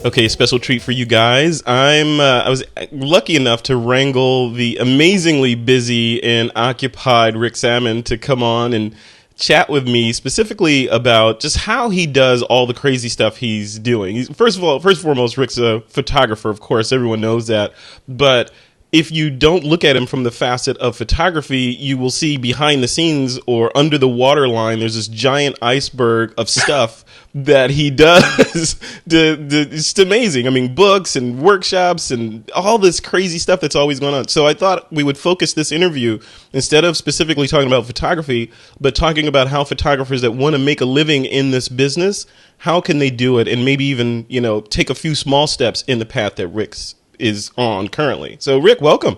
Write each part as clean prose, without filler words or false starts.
Okay, special treat for you guys. I was lucky enough to wrangle the amazingly busy and occupied Rick Sammon to come on and chat with me specifically about just how he does all the crazy stuff he's doing. First and foremost, Rick's a photographer, of course, everyone knows that. But if you don't look at him from the facet of photography, you will see behind the scenes or under the waterline, there's this giant iceberg of stuff that he does. It's amazing. I mean, books and workshops and all this crazy stuff that's always going on. So I thought we would focus this interview, instead of specifically talking about photography, but talking about how photographers that want to make a living in this business, how can they do it, and maybe even, take a few small steps in the path that Rick's is on currently. So Rick, welcome.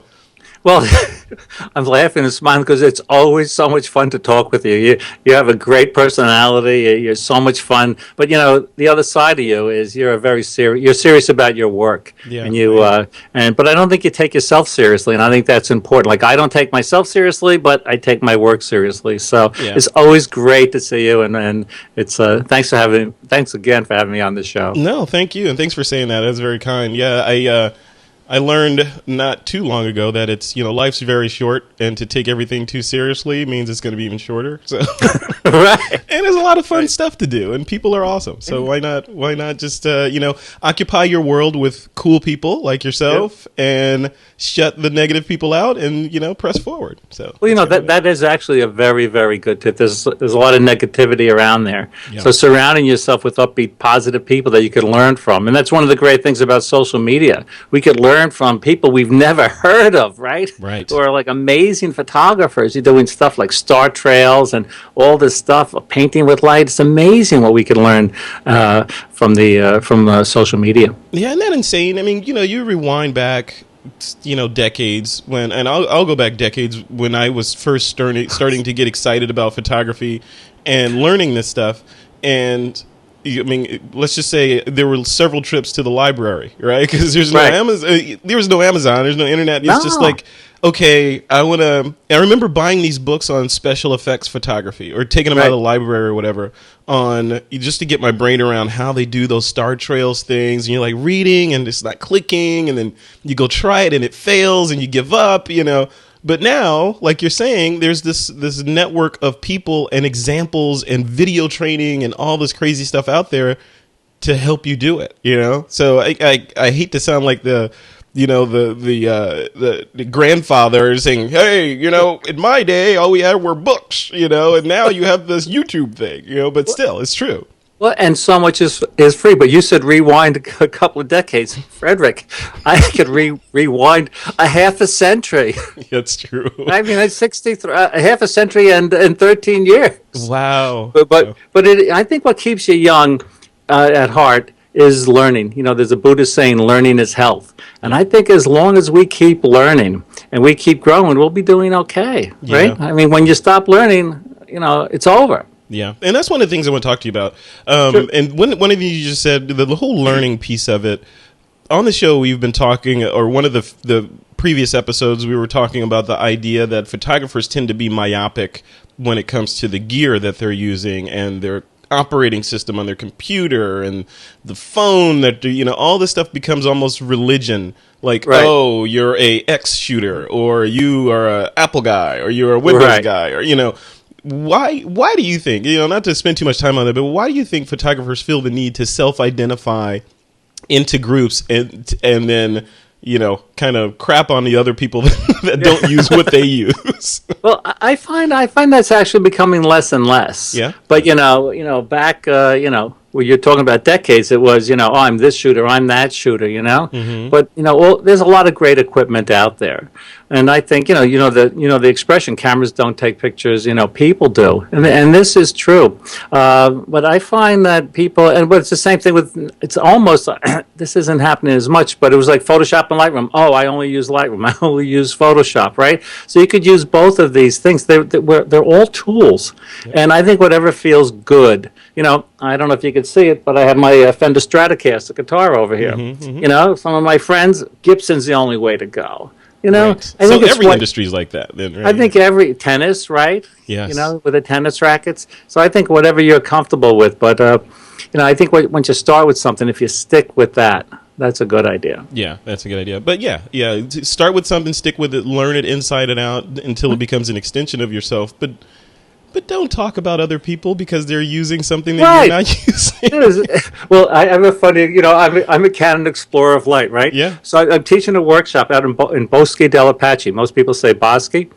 Well, I'm laughing and smiling because it's always so much fun to talk with you. You have a great personality. You're so much fun. But the other side of you is you're serious about your work. Yeah. And but I don't think you take yourself seriously, and I think that's important. Like, I don't take myself seriously, but I take my work seriously. So It's always great to see you, and it's thanks again for having me on this show. No, thank you, and thanks for saying that. That's very kind. Yeah, I learned not too long ago that it's, life's very short, and to take everything too seriously means it's going to be even shorter. So, right. And there's a lot of fun stuff to do, and people are awesome. So why not just, occupy your world with cool people like yourself and shut the negative people out and, press forward. So, well, that is actually a very, very good tip. There's a lot of negativity around there. Yeah. So surrounding yourself with upbeat, positive people that you can learn from. And that's one of the great things about social media. We could learn from people we've never heard of, right? Right. Who are like amazing photographers. You're doing stuff like star trails and all this stuff, painting with light. It's amazing what we can learn from social media. Yeah, isn't that insane? I mean, you rewind back, decades when, and I'll go back decades when I was first starting to get excited about photography and learning this stuff. And I mean, let's just say there were several trips to the library, right? Because there's no Amazon, there was no Amazon, there's no internet. It's just like, okay, I remember buying these books on special effects photography, or taking them out of the library or whatever, just to get my brain around how they do those star trails things. And you're like reading and it's not clicking, and then you go try it and it fails and you give up, But now, like you're saying, there's this network of people and examples and video training and all this crazy stuff out there to help you do it, So I hate to sound like the grandfather saying, hey, in my day, all we had were books, and now you have this YouTube thing, but still, it's true. Well, and so much is free. But you said rewind a couple of decades. Frederick, I could rewind a half a century. That's true. I mean, it's a half a century and 13 years. Wow. But I think what keeps you young at heart is learning. There's a Buddhist saying, learning is health. And I think as long as we keep learning and we keep growing, we'll be doing okay, right? I mean, when you stop learning, it's over. Yeah, and that's one of the things I want to talk to you about. Sure. And one of you just said the whole learning piece of it. On the show, we've been talking, or one of the previous episodes, we were talking about the idea that photographers tend to be myopic when it comes to the gear that they're using and their operating system on their computer and the phone, that all this stuff becomes almost religion. Like, oh, you're a X shooter, or you are a Apple guy, or you're a Windows guy, or Why do you think, not to spend too much time on it, but why do you think photographers feel the need to self-identify into groups and then, kind of crap on the other people that don't use what they use? Well, I find that's actually becoming less and less. Yeah. But, back, when you're talking about decades, it was, oh, I'm this shooter, I'm that shooter, Mm-hmm. But, there's a lot of great equipment out there. And I think, the expression, cameras don't take pictures, people do. And this is true. But I find that but it's the same thing it's almost, this isn't happening as much, but it was like Photoshop and Lightroom. Oh, I only use Lightroom. I only use Photoshop, right? So you could use both of these things. They're all tools. Yep. And I think whatever feels good, I don't know if you can see it, but I have my Fender Stratocaster guitar over here. Mm-hmm, mm-hmm. Some of my friends, Gibson's the only way to go. You know, Right. I think So it's every what, industry is like that, then, right? I think every tennis, right? Yes. You know, with the tennis rackets. So I think whatever you're comfortable with, but you know, I think once you start with something, if you stick with that, that's a good idea. Yeah, that's a good idea. But yeah, start with something, stick with it, learn it inside and out until it becomes an extension of yourself. But don't talk about other people because they're using something that Right. you're not using. Well, I have a funny, you know, I'm a Canon Explorer of Light, right? Yeah. So I'm teaching a workshop out in Bosque del Apache. Most people say Bosque.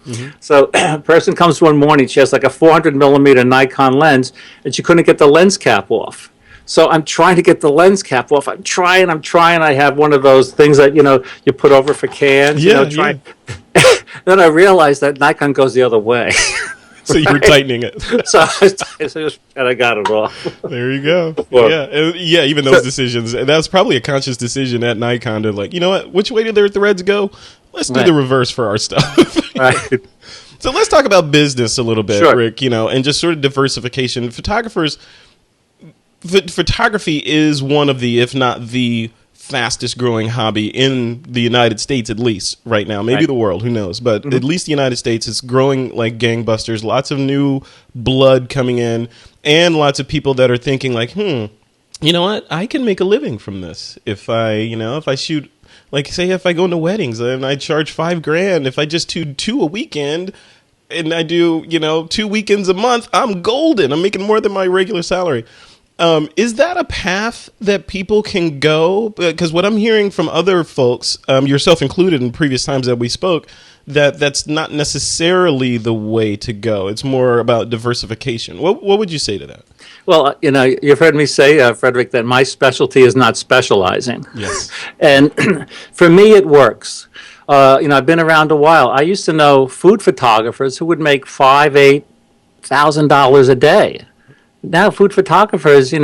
So a person comes one morning, she has like a 400 millimeter Nikon lens, and she couldn't get the lens cap off. So I'm trying to get the lens cap off. I'm trying. I have one of those things that, you know, you put over for cans. You Yeah, know, trying. Then I realized that Nikon goes the other way. So you were tightening it. So and I got it off. There you go. Well, Yeah. Even those decisions. And that's probably a conscious decision at Nikon to like, you know what? Which way did their threads go? Let's do Right. the reverse for our stuff. Right. So let's talk about business a little bit, Sure. Rick. You know, and just sort of diversification. Photography is one of the, if not the fastest growing hobby in the United States, at least right now. Maybe Right. the world, who knows? But at least the United States is growing like gangbusters. Lots of new blood coming in, and lots of people that are thinking like, you know what? I can make a living from this if I shoot. Like, say, if I go into weddings and I charge $5,000, if I just do two a weekend and I do, 2 weekends a month, I'm golden. I'm making more than my regular salary. Is that a path that people can go? Because what I'm hearing from other folks, yourself included in previous times that we spoke, that's not necessarily the way to go. It's more about diversification. What would you say to that? Well, you know, you've heard me say, Frederick, that my specialty is not specializing. Yes. And for me, it works. You know, I've been around a while. I used to know food photographers who would make $5,000-8,000 a day. Now, food photographers, you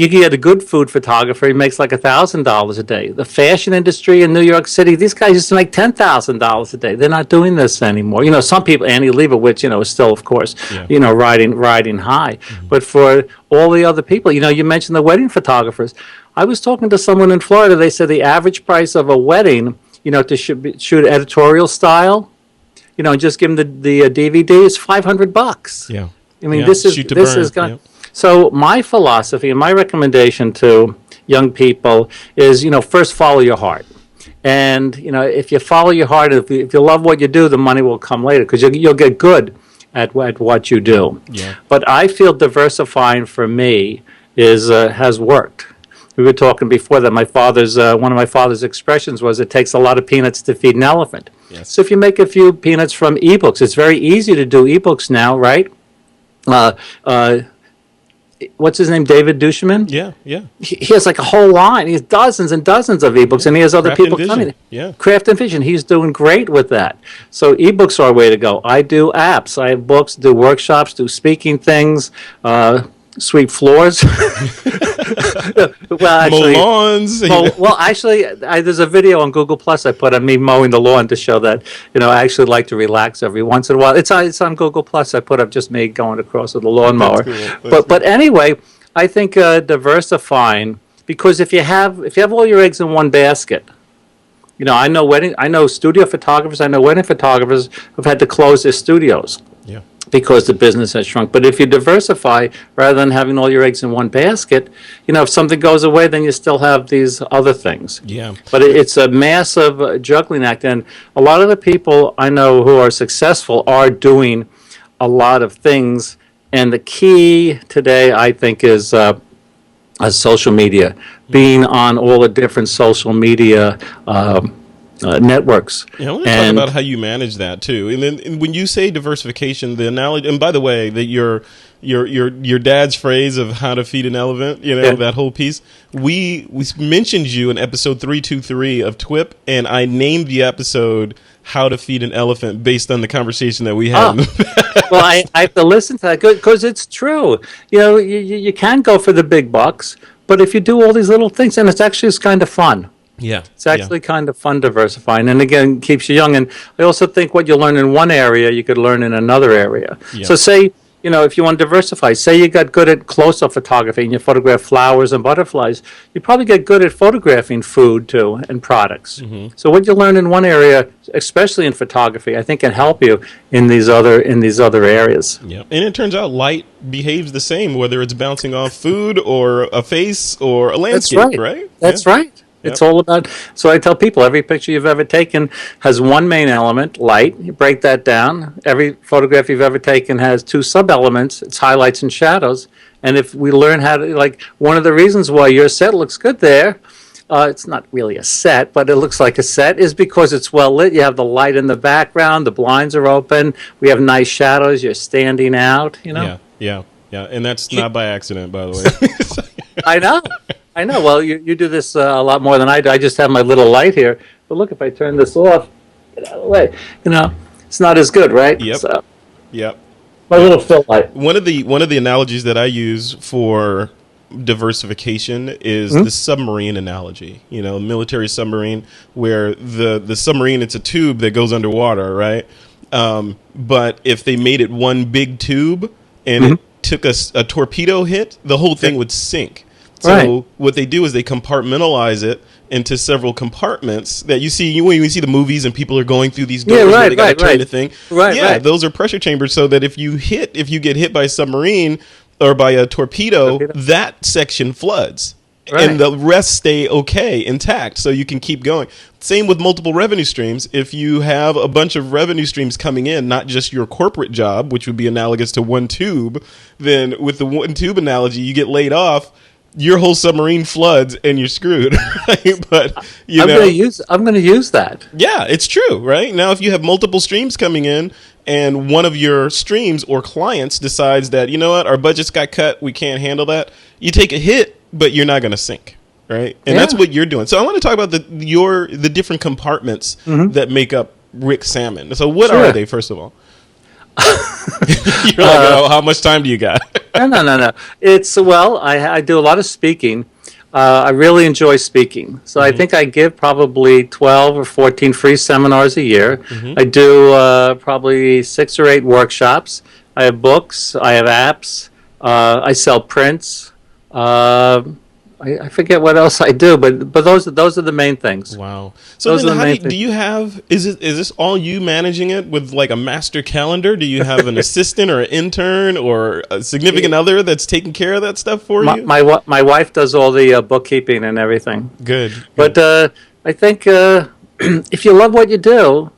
get a good food photographer, he makes like $1,000 a day. The fashion industry in New York City, these guys used to make $10,000 a day. They're not doing this anymore. You know, some people, Annie Leibovitz, is still, of course, riding high. Mm-hmm. But for all the other people, you mentioned the wedding photographers. I was talking to someone in Florida. They said the average price of a wedding, to shoot editorial style, and just give them the DVD is $500. Yeah. I mean, this is going. Yep. So my philosophy and my recommendation to young people is, first follow your heart. And, if you follow your heart, if you love what you do, the money will come later because you'll get good at what you do. Yeah. But I feel diversifying for me has worked. We were talking before that one of my father's expressions was, it takes a lot of peanuts to feed an elephant. Yes. So if you make a few peanuts from ebooks, it's very easy to do ebooks now, right? What's his name? David Dushman? Yeah. He has like a whole line. He has dozens and dozens of ebooks, and he has other Craft people and Vision. coming. Yeah. Craft and Vision. He's doing great with that. So ebooks are a way to go. I do apps. I have books, do workshops, do speaking things, sweep floors. Well, actually, mow lawns. There's a video on Google Plus I put on me mowing the lawn to show that I actually like to relax every once in a while. It's on Google Plus. I put up just me going across with the lawnmower. But anyway, I think diversifying, because if you have all your eggs in one basket, I know studio photographers, I know wedding photographers who've had to close their studios. Yeah. Because the business has shrunk. But if you diversify, rather than having all your eggs in one basket, if something goes away, then you still have these other things. Yeah. But it's a massive juggling act. And a lot of the people I know who are successful are doing a lot of things. And the key today, I think, is social media. Being on all the different social media networks. Yeah, I want to talk about how you manage that too. And then when you say diversification, the analogy, and by the way, that your dad's phrase of how to feed an elephant, that whole piece, we mentioned you in episode 323 of TWIP, and I named the episode "How to Feed an Elephant" based on the conversation that we had. Well, I have to listen to that because it's true. You can go for the big bucks, but if you do all these little things, and it's kind of fun. Yeah. It's actually kind of fun diversifying, and again, keeps you young. And I also think what you learn in one area, you could learn in another area. Yeah. So say if you want to diversify, say you got good at close-up photography and you photograph flowers and butterflies, you probably get good at photographing food too and products. So what you learn in one area, especially in photography, I think can help you in these other areas. Yeah, and it turns out light behaves the same whether it's bouncing off food or a face or a landscape. That's right. Right? That's right. It's all about, so I tell people every picture you've ever taken has one main element, light. You break that down. Every photograph you've ever taken has two sub-elements, it's highlights and shadows. And if we learn how to, like, one of the reasons why your set looks good there, it's not really a set, but it looks like a set, is because it's well lit. You have the light in the background, the blinds are open, we have nice shadows, you're standing out, Yeah, and that's not by accident, by the way. I know. Well, you do this a lot more than I do. I just have my little light here. But look, if I turn this off, get out of the way. It's not as good, right? Yep. So, Yep. my little fill light. One of the analogies that I use for diversification is the submarine analogy. Military submarine, where the submarine, it's a tube that goes underwater, right? But if they made it one big tube and it took a torpedo hit, the whole thing would sink. So what they do is they compartmentalize it into several compartments that you see when you see the movies and people are going through these doors where they got to turn the thing. Those are pressure chambers so that if you get hit by a submarine or by a torpedo, that section floods. And the rest stay intact, so you can keep going. Same with multiple revenue streams. If you have a bunch of revenue streams coming in, not just your corporate job, which would be analogous to one tube, then with the one tube analogy, you get laid off, your whole submarine floods and you're screwed. Right? But I'm going to use that. Yeah, it's true, right? Now, if you have multiple streams coming in and one of your streams or clients decides that, you know what, our budget's got cut, we can't handle that, you take a hit, but you're not going to sink, right? And that's what you're doing. So I want to talk about the different compartments that make up Rick Sammon. So what are they, first of all? You're like, how much time do you got? No. It's, I do a lot of speaking. I really enjoy speaking. So I think I give probably 12 or 14 free seminars a year. I do probably 6 or 8 workshops. I have books. I have apps. I sell prints. I forget what else I do, but those are the main things. Wow. So then do you have, is this all you managing it with like a master calendar? Do you have an assistant or an intern or a significant other that's taking care of that stuff for you? My wife does all the bookkeeping and everything. Good. But I think if you love what you do,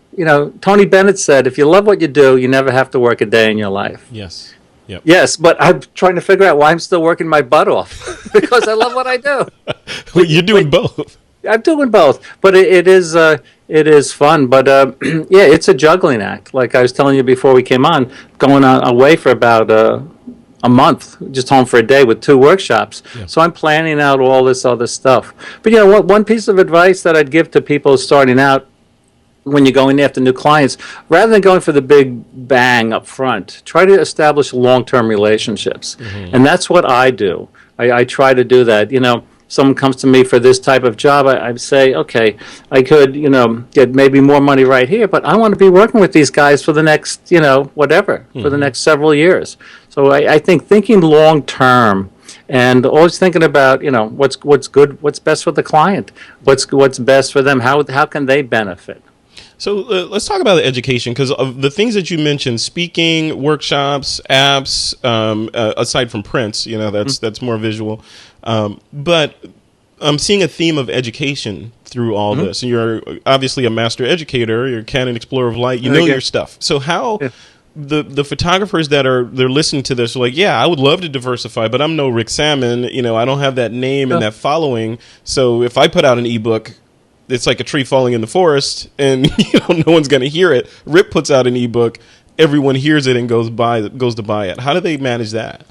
Tony Bennett said, if you love what you do, you never have to work a day in your life. Yes. Yep. Yes, but I'm trying to figure out why I'm still working my butt off because I love what I do. Well, you're doing both. I'm doing both, but it is fun. But it's a juggling act. Like I was telling you before we came on, going away for about a month, just home for a day with 2 workshops. Yeah. So I'm planning out all this other stuff. But one piece of advice that I'd give to people starting out, when you're going after new clients, rather than going for the big bang up front, try to establish long-term relationships. And that's what I do. I try to do that. Someone comes to me for this type of job, I say, okay, I could, get maybe more money right here, but I want to be working with these guys for the next, whatever, for the next several years. So I think thinking long-term and always thinking about, what's good, what's best for the client, what's best for them, how can they benefit. So let's talk about the education, because of the things that you mentioned, speaking, workshops, apps, aside from prints, that's more visual. But I'm seeing a theme of education through all this. And you're obviously a master educator. You're a Canon Explorer of Light. You know your stuff. So how the photographers they're listening to this are like, yeah, I would love to diversify, but I'm no Rick Sammon. I don't have that name and that following. So if I put out an ebook, it's like a tree falling in the forest, and no one's going to hear it. Rip puts out an ebook, everyone hears it and goes to buy it. How do they manage that?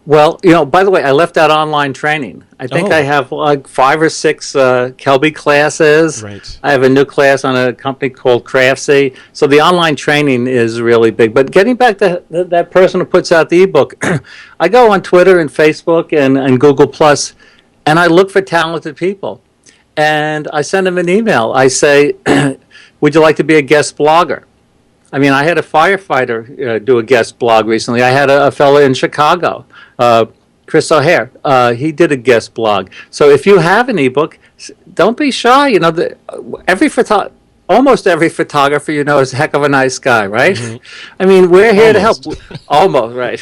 Well, by the way, I left out online training. I think I have like 5 or 6 Kelby classes. Right. I have a new class on a company called Craftsy. So the online training is really big. But getting back to that person who puts out the ebook, I go on Twitter and Facebook and Google Plus, and I look for talented people. And I send them an email. I say, would you like to be a guest blogger? I mean, I had a firefighter do a guest blog recently. I had a fellow in Chicago, Chris O'Hare. He did a guest blog. So if you have an ebook, don't be shy. You know, almost every photographer you know is a heck of a nice guy, right? I mean, we're here to help. Almost, right.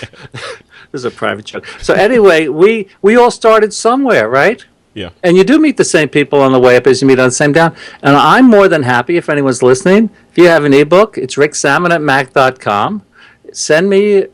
This is a private joke. So anyway, we all started somewhere, right? Yeah. And you do meet the same people on the way up as you meet on the same down. And I'm more than happy if anyone's listening. If you have an ebook, it's ricksammon@mac.com. Send me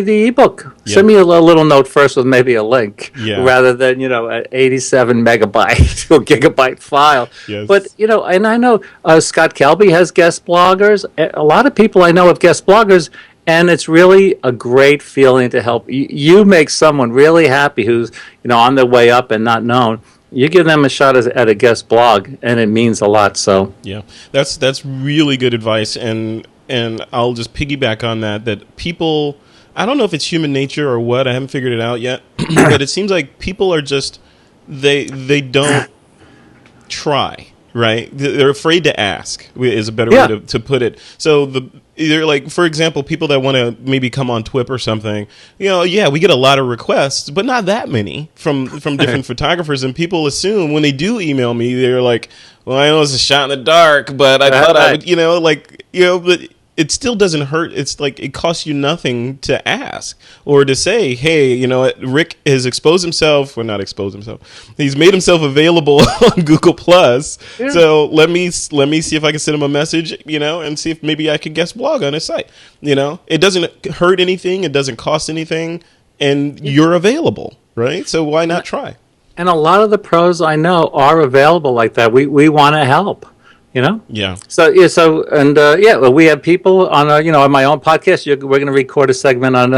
the ebook. Yeah. Send me a little note first with maybe a link, Yeah. rather than an 87 megabyte or gigabyte file. Yes. But and I know Scott Kelby has guest bloggers. A lot of people I know have guest bloggers. And it's really a great feeling to help. You make someone really happy who's on their way up and not known. You give them a shot at a guest blog, and it means a lot. So yeah, that's really good advice, and I'll just piggyback on that. That people, I don't know if it's human nature or what. I haven't figured it out yet, but it seems like people are just they don't try. Right, they're afraid to ask. Is a better way to put it. So either like, for example, people that want to maybe come on TWIP or something. Yeah, we get a lot of requests, but not that many from different photographers. And people assume when they do email me, they're like, "Well, I know it's a shot in the dark, but I thought I would," but it still doesn't hurt. It's like it costs you nothing to ask or to say, hey, Rick has exposed himself, or not exposed himself. He's made himself available on Google Plus. Yeah. So let me see if I can send him a message, and see if maybe I could guest blog on his site. It doesn't hurt anything. It doesn't cost anything, and you're available, right? So why not try? And a lot of the pros I know are available like that. We want to help. Yeah. So we have people on on my own podcast. We're going to record a segment on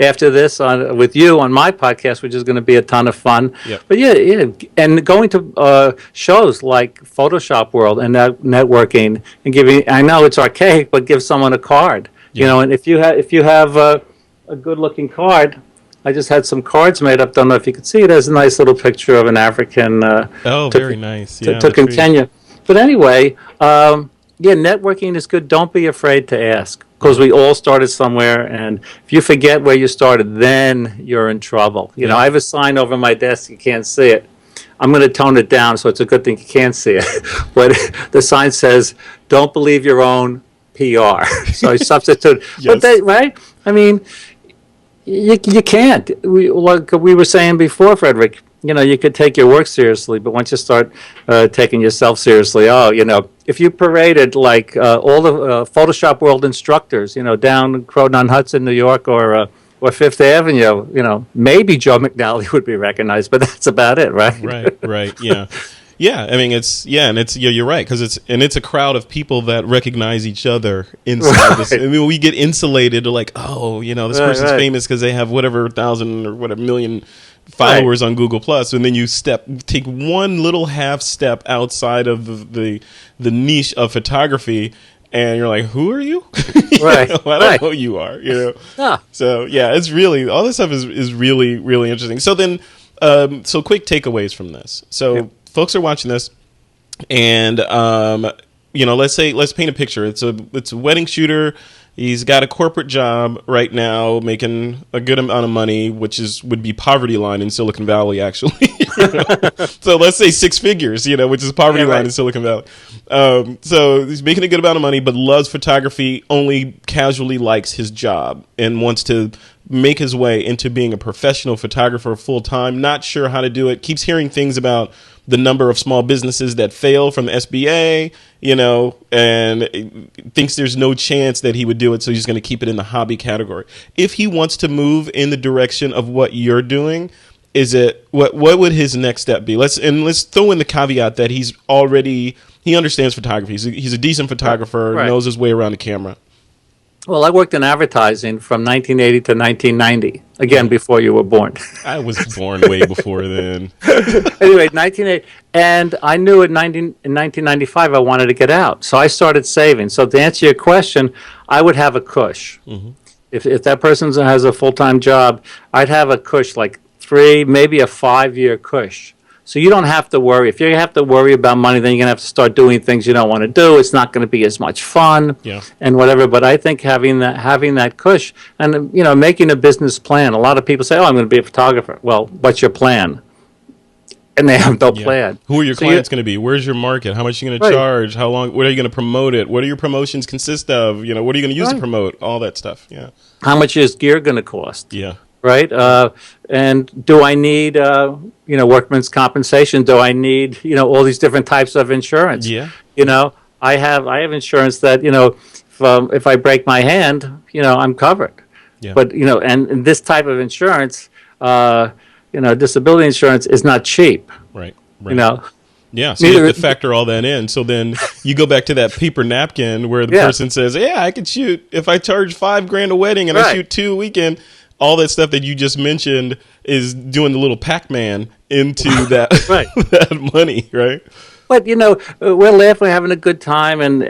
after this with you on my podcast, which is going to be a ton of fun. Yep. But yeah, and going to shows like Photoshop World and networking and giving. I know it's archaic, but give someone a card. Yeah. And if you have a good looking card. I just had some cards made up. Don't know if you could see it. There's a nice little picture of an African. Very nice. Yeah, to continue. But anyway, networking is good. Don't be afraid to ask, because we all started somewhere, and if you forget where you started, then you're in trouble. I have a sign over my desk. You can't see it. I'm going to tone it down, so it's a good thing you can't see it. But the sign says, "Don't believe your own PR." So I substitute. Yes. But right? I mean, you can't. Like we were saying before, Frederick. You could take your work seriously, but once you start taking yourself seriously, if you paraded like all the Photoshop World instructors, down Croton-on-Hudson, New York, or Fifth Avenue, maybe Joe McNally would be recognized, but that's about it, right? Right, yeah. Yeah, I mean, you're right, because it's a crowd of people that recognize each other inside this. I mean, we get insulated to like, this person's famous because they have whatever 1,000 or whatever million followers on Google Plus, and then you take one little half step outside of the niche of photography, and you're like, who are you? I don't know who you are. So yeah, it's really, all this stuff is really, really interesting. So then, so quick takeaways from this. So folks are watching this, and let's paint a picture. It's a wedding shooter. He's got a corporate job right now, making a good amount of money, which would be poverty line in Silicon Valley, actually. So let's say 6 figures, which is poverty line in Silicon Valley. So he's making a good amount of money, but loves photography, only casually likes his job, and wants to make his way into being a professional photographer full time. Not sure how to do it. Keeps hearing things about the number of small businesses that fail from the SBA, and thinks there's no chance that he would do it. So he's going to keep it in the hobby category. If he wants to move in the direction of what you're doing, what would his next step be? Let's throw in the caveat that he understands photography. He's a decent photographer, knows his way around the camera. Well, I worked in advertising from 1980 to 1990. Again, before you were born. I was born way before then. Anyway, 1980. And I knew in 1995 I wanted to get out. So I started saving. So to answer your question, I would have a cush. Mm-hmm. If that person has a full-time job, I'd have a cush, like 3, maybe a 5-year cush, So you don't have to worry. If you have to worry about money, then you're going to have to start doing things you don't want to do. It's not going to be as much fun and whatever. But I think having that cush and, making a business plan. A lot of people say, oh, I'm going to be a photographer. Well, what's your plan? And they have no plan. Who are your clients going to be? Where's your market? How much are you going to charge? How long? What are you going to promote it? What do your promotions consist of? What are you going to use to promote? All that stuff. Yeah. How much is gear going to cost? Yeah. Right. And do I need, workman's compensation? Do I need, all these different types of insurance? Yeah. I have insurance that, if I break my hand, I'm covered. Yeah. But, and this type of insurance, disability insurance is not cheap. Right. Yeah, so you have to factor all that in. So then you go back to that paper napkin where the person says, I could shoot, if I charge $5,000 a wedding and I shoot 2 a weekend, all that stuff that you just mentioned is doing the little Pac-Man into that, that money, right? But, we're laughing, we're having a good time, and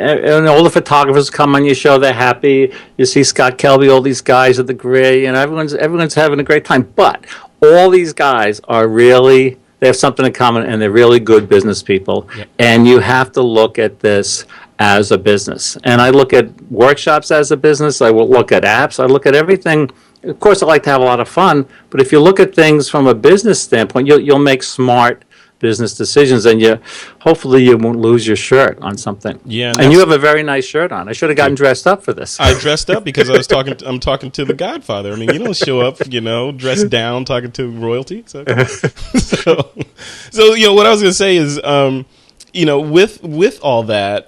all the photographers come on your show, they're happy. You see Scott Kelby, all these guys at the Gray, everyone's having a great time. But all these guys are really, they have something in common, and they're really good business people. Yep. And you have to look at this as a business. And I look at workshops as a business. I will look at apps. I look at everything. Of course, I like to have a lot of fun. But if you look at things from a business standpoint, you'll make smart business decisions, and hopefully you won't lose your shirt on something. Yeah, and you have a very nice shirt on. I should have gotten dressed up for this. I dressed up because I'm talking to the Godfather. I mean, you don't show up, dressed down, talking to royalty. So what I was gonna say is, with all that,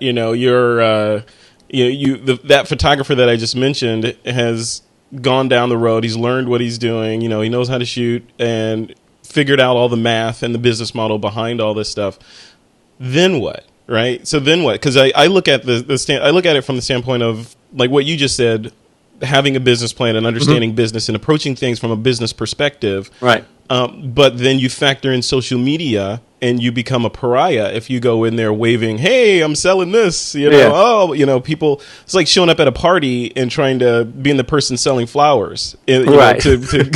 that photographer that I just mentioned has gone down the road. He's learned what he's doing. He knows how to shoot and figured out all the math and the business model behind all this stuff. Then what, right? So then what? Because I look at I look at it from the standpoint of like what you just said, having a business plan and understanding business and approaching things from a business perspective. Right. But then you factor in social media and you become a pariah if you go in there waving, "Hey, I'm selling this." People. It's like showing up at a party and trying to being the person selling flowers. To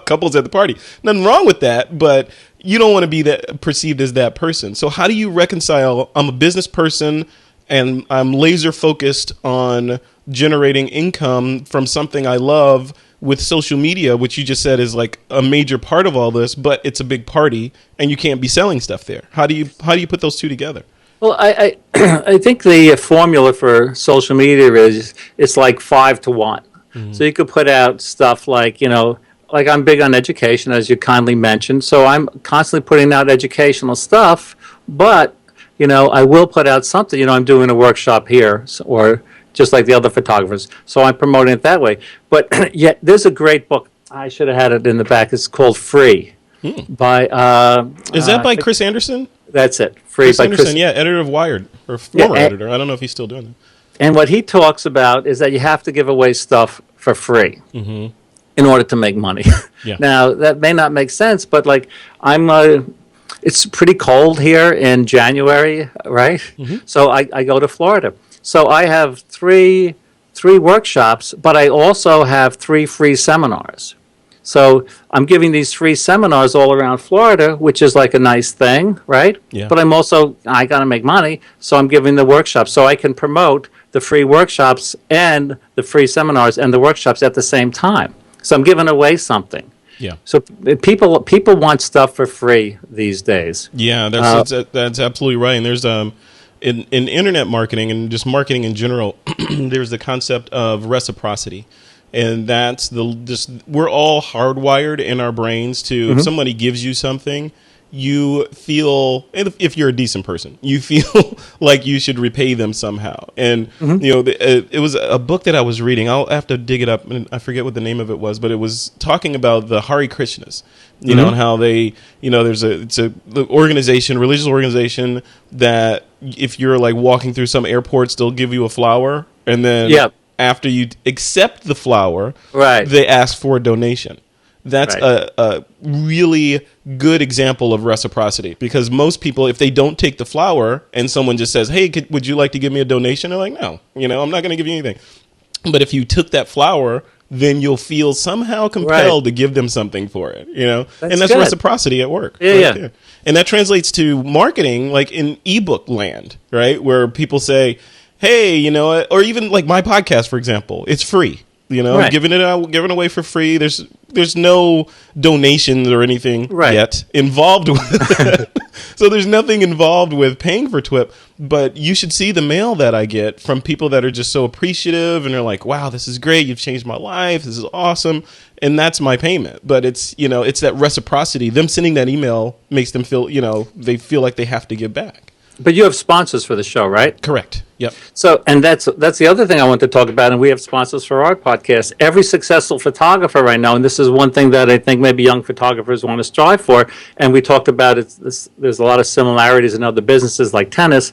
couples at the party. Nothing wrong with that, but you don't want to be perceived as that person. So how do you reconcile? I'm a business person and I'm laser focused on generating income from something I love with social media, which you just said is like a major part of all this, but it's a big party and you can't be selling stuff there. How do you put those two together? Well, I think the formula for social media is it's like 5 to 1. Mm-hmm. So you could put out stuff like, like I'm big on education, as you kindly mentioned. So I'm constantly putting out educational stuff, but, I will put out something, I'm doing a workshop here or just like the other photographers. So I'm promoting it that way. But yet there's a great book. I should have had it in the back. It's called Free by... Is that by Chris Anderson? That's it. Free Chris by Anderson, Chris. Yeah, editor of Wired, or former editor. I don't know if he's still doing that. And what he talks about is that you have to give away stuff for free in order to make money. Yeah. Now, that may not make sense, but like it's pretty cold here in January, right? Mm-hmm. So I go to Florida. So I have three workshops, but I also have 3 free seminars. So I'm giving these free seminars all around Florida, which is like a nice thing, right? Yeah. But I got to make money, so I'm giving the workshops. So I can promote the free workshops and the free seminars and the workshops at the same time. So I'm giving away something. Yeah. So people want stuff for free these days. Yeah, that's absolutely right. And there's in internet marketing and just marketing in general, there's the concept of reciprocity. And that's we're all hardwired in our brains to, if somebody gives you something, you feel, if you're a decent person, you feel like you should repay them somehow. And, it was a book that I was reading. I'll have to dig it up, and I forget what the name of it was, but it was talking about the Hare Krishnas, and how they, it's a religious organization that if you're like walking through some airports, they'll give you a flower, and then after you accept the flower, they ask for a donation. That's a really good example of reciprocity, because most people, if they don't take the flower and someone just says, "Hey, would you like to give me a donation?" They're like, "No, I'm not going to give you anything." But if you took that flower, then you'll feel somehow compelled to give them something for it, you know? And that's good. reciprocity at work. Yeah. There. And that translates to marketing, like in ebook land, right? Where people say, hey, you know, or even like my podcast, for example, it's free. You know, giving away for free. There's no donations or anything yet involved with it. So there's nothing involved with paying for TWIP. But you should see the mail that I get from people that are just so appreciative and they're like, wow, this is great. You've changed my life. This is awesome. And that's my payment. But it's, you know, it's that reciprocity. Them sending that email makes them feel, you know, they feel like they have to give back. But you have sponsors for the show, right? Correct. Yep. So, and that's the other thing I want to talk about, and we have sponsors for our podcast. Every successful photographer right now, and this is one thing that I think maybe young photographers want to strive for, and we talked about it, there's a lot of similarities in other businesses like tennis.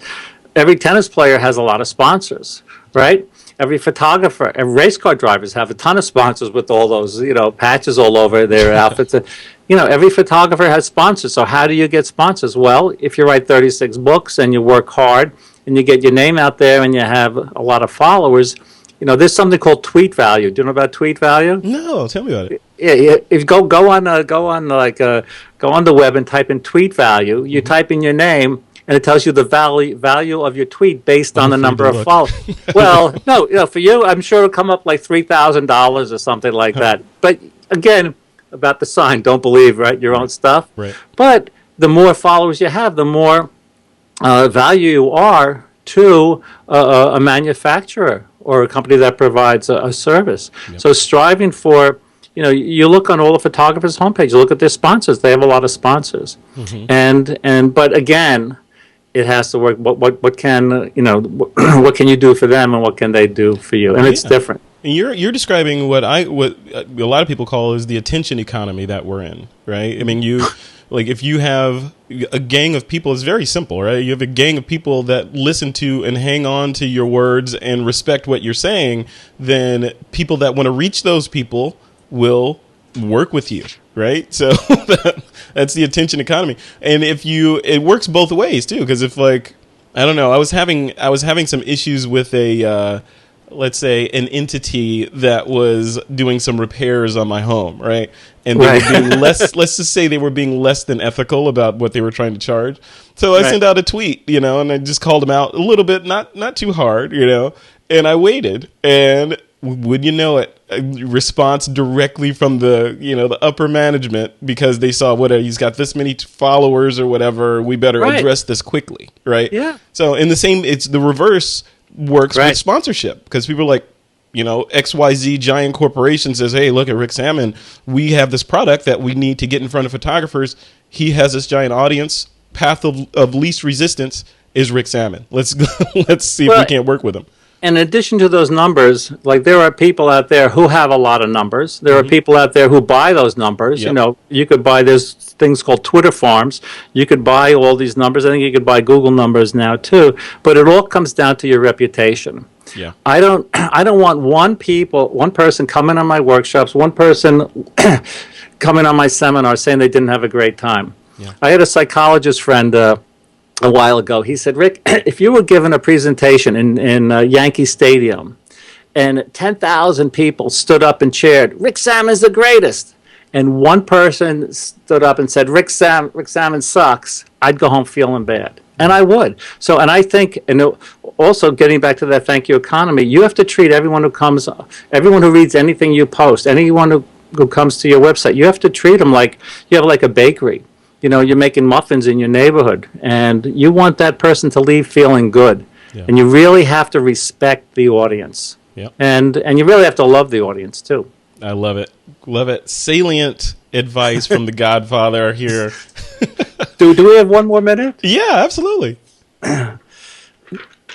Every tennis player has a lot of sponsors, right? Every photographer, every race car drivers have a ton of sponsors with all those, you know, patches all over their outfits. You know, every photographer has sponsors. So how do you get sponsors? Well, if you write 36 books and you work hard and you get your name out there and you have a lot of followers, you know, there's something called tweet value. Do you know about tweet value? No, tell me about it. Yeah. If you go on the web and type in tweet value, you type in your name, and it tells you the value of your tweet based on the number of followers. Well, no, you know, for you, I'm sure it'll come up like $3,000 or something like that. But again, about the sign, don't believe, right, your own stuff. Right. But the more followers you have, the more value you are to a manufacturer or a company that provides a service. Yep. So striving for, you know, you look on all the photographers' homepage, you look at their sponsors. They have a lot of sponsors. Mm-hmm. But again, it has to work. What can you know? What can you do for them, and what can they do for you? And it's different. And you're describing what a lot of people call is the attention economy that we're in, right? I mean, if you have a gang of people, it's very simple, right? You have a gang of people that listen to and hang on to your words and respect what you're saying. Then people that want to reach those people will work with you, right? So that's the attention economy. And it works both ways too, because if like, I don't know, I was having some issues with a let's say an entity that was doing some repairs on my home, right? And they were being let's just say they were being less than ethical about what they were trying to charge. So I sent out a tweet, you know, and I just called them out a little bit, not too hard, you know, and I waited, and would you know it, a response directly from the, you know, the upper management, because they saw he's got this many followers or whatever, we better address this quickly, right? Yeah. So it's the reverse works with sponsorship, because people are like, you know, XYZ giant corporation says, hey, look at Rick Sammon, we have this product that we need to get in front of photographers. He has this giant audience. Path of least resistance is Rick Sammon. Let's see if we can't work with him. In addition to those numbers, like there are people out there who have a lot of numbers. There are people out there who buy those numbers. Yep. You know, you could buy, there's things called Twitter farms. You could buy all these numbers. I think you could buy Google numbers now too. But it all comes down to your reputation. Yeah. I don't want one person coming on my workshops, one person coming on my seminar saying they didn't have a great time. Yeah. I had a psychologist friend a while ago. He said, Rick, if you were given a presentation in Yankee Stadium and 10,000 people stood up and cheered, Rick Sammon's the greatest, and one person stood up and said, Rick Sammon sucks, I'd go home feeling bad. And I would. So, and I think, and also getting back to that thank you economy, you have to treat everyone who reads anything you post, anyone who comes to your website, you have to treat them like you have like a bakery. You know, you're making muffins in your neighborhood, and you want that person to leave feeling good. Yeah. And you really have to respect the audience. Yep. And you really have to love the audience, too. I love it. Love it. Salient advice from the Godfather here. Do we have one more minute? Yeah, absolutely.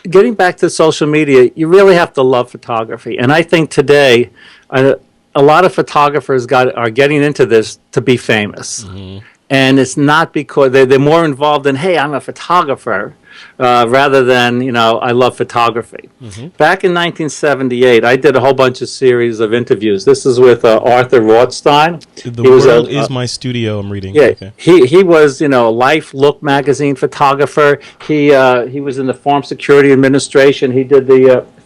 Getting back to social media, you really have to love photography. And I think today, a lot of photographers are getting into this to be famous. Mm-hmm. And it's not because they're more involved in, hey, I'm a photographer, rather than, you know, I love photography. Mm-hmm. Back in 1978, I did a whole bunch of series of interviews. This is with Arthur Rothstein. The World is My Studio, I'm reading. Yeah, okay. He was, you know, Life Look magazine photographer. He was in the Farm Security Administration. He did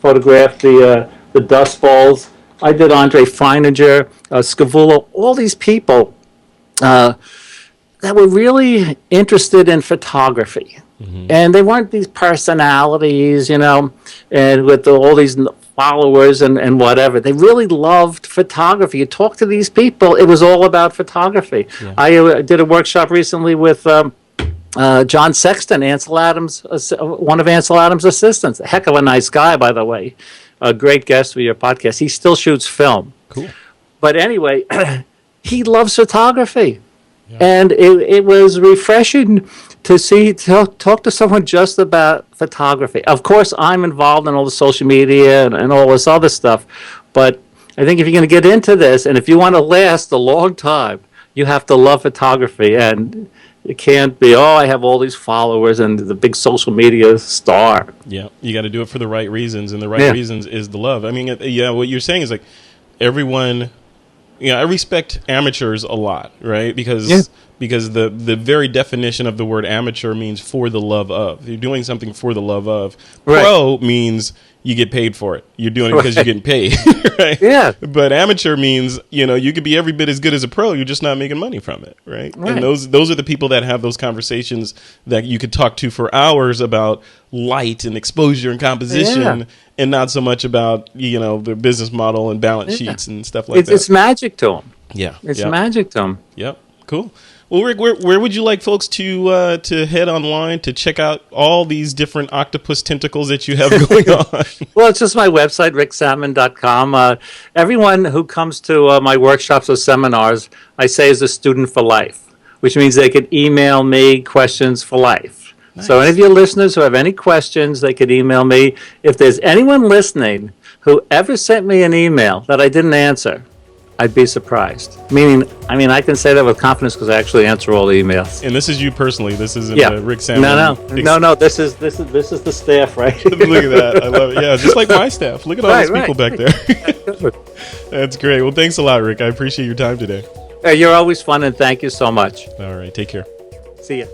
photographed the Dust Bowls I did Andre Feininger, Scavullo, all these people that were really interested in photography. And they weren't these personalities, and with all these followers and whatever. They really loved photography. You talk to these people, it was all about photography. Yeah. I did a workshop recently with John Sexton, Ansel Adams, one of Ansel Adams' assistants. A heck of a nice guy, by the way. A great guest for your podcast. He still shoots film. Cool. But anyway, he loves photography. Yeah. And it was refreshing to talk to someone just about photography. Of course, I'm involved in all the social media and all this other stuff, but I think if you're going to get into this, and if you want to last a long time, you have to love photography, and it can't be, I have all these followers and the big social media star. Yeah, you got to do it for the right reasons, and the right reasons is the love. I mean, what you're saying is like everyone... I respect amateurs a lot, right? Because the very definition of the word amateur means for the love of. You're doing something for the love of. Right. Pro means you get paid for it. You're doing it because you're getting paid, right? Yeah. But amateur means, you could be every bit as good as a pro. You're just not making money from it, right? And those are the people that have those conversations that you could talk to for hours about light and exposure and composition, and not so much about, the business model and balance sheets and stuff like that. It's magic to them. Yeah. It's magic to them. Yep. Cool. Well, Rick, where would you like folks to head online to check out all these different octopus tentacles that you have going on? Well, it's just my website, ricksammon.com. Everyone who comes to my workshops or seminars, I say is a student for life, which means they could email me questions for life. Nice. So any of your listeners who have any questions, they could email me. If there's anyone listening who ever sent me an email that I didn't answer, I'd be surprised. I can say that with confidence because I actually answer all the emails. And this is you personally. This isn't Rick Sammon. No. This is the staff, right? Look at that. I love it. Yeah, just like my staff. Look at all these people back there. That's great. Well, thanks a lot, Rick. I appreciate your time today. You're always fun, and thank you so much. All right. Take care. See ya.